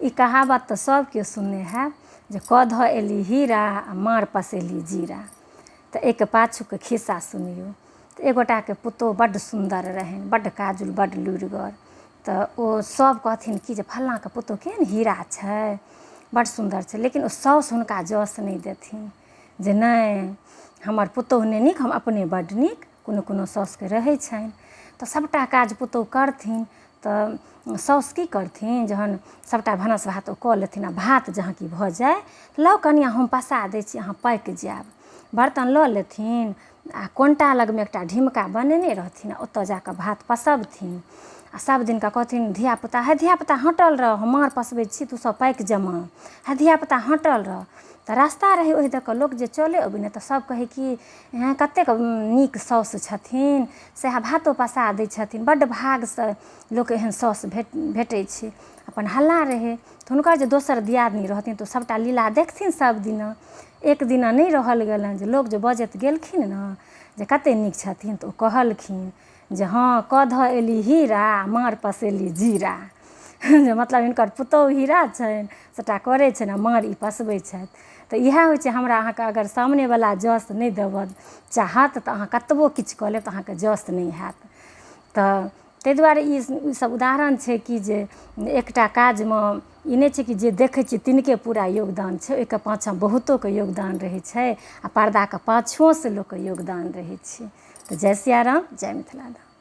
ई कहावत तऽ सब केओ सुनने है जे कऽ धऽ एली हीरा आ मार पसेली जीरा। तऽ एहिके पाछूके खिस्सा सुनियौ। तऽ एगोटाके पुतोह बड्ड सुन्दर रहनि, बड्ड काजुल, बड्ड लुरिगर। तऽ ओ सब कहथिन कि जे फल्लाँके पुतोह केहन हीरा छै, बड्ड सुन्दर छै। लेकिन ओ साउस हुनका जस नहि देथिन जे नहि हमर पुतोह नहि नीक, हम अपने बड्ड नीक। कोनो कोनो साउसके रहै छनि। तऽ सबटा काज पुतोह करथिन। तऽ साउस की करथिन, जहन सबटा भानस भात ओ कऽ लेथिन आ भात जहाँ कि भऽ जाए, लाउ कनियाँ हम पसा दै छी, अहाँ पाकि जाएब। बर्तन लऽ लेथिन आ कोन्टा लगमे एकटा ढिमका बनेने रहथिन, ओतऽ जाकऽ भात पसबथिन। आ सब दिनका कहथिन धियापुता, हे धियापुता हटल रह, हम माँड़ पसबै छी, तू सब पाकि जमा, हे धियापुता हटल रह। तऽ रास्ता रहै ओहि दऽ कऽ लोक जे चलै अबै ने, तऽ सब कहै कि हेँ कतेक नीक साउस छथिन, सएह भातो पसा दै छथिन, बड्ड भागसँ लोक एहन साउस भेटै छै। अपन हल्ला रहै। तऽ हुनकर जे दोसर दियादनी रहथिन तऽ सबटा लीला देखथिन सब दिना। एक दिना नहि रहल गेलनि जे लोक जे बजैत गेलखिन ने जे कतेक नीक छथिन, तऽ ओ कहलखिन जे हाँ कऽ धऽ एली हीरा माँड़ पसेली जीरा। जे मतलब हिनकर पुतोह हीरा छनि, सबटा करै छनि आ माँड़ ई पसबै छथि। तऽ इएह होइ छै हमरा अहाँके, अगर सामनेवला जस नहि देबऽ चाहत तऽ अहाँ कतबो किछु कऽ लेब तऽ अहाँके जस नहि हैत। तऽ ताहि दुआरे ई सब उदाहरण छै कि जे एकटा काजमे ई नहि छै कि जे देखै छिए तिनके पूरा योगदान छै, ओहिके पाछाँ बहुतोके योगदान रहै छै आ पर्दाके पाछुओसँ लोकके योगदान रहै छै। तऽ जय सिया राम, जय मिथिला धाम।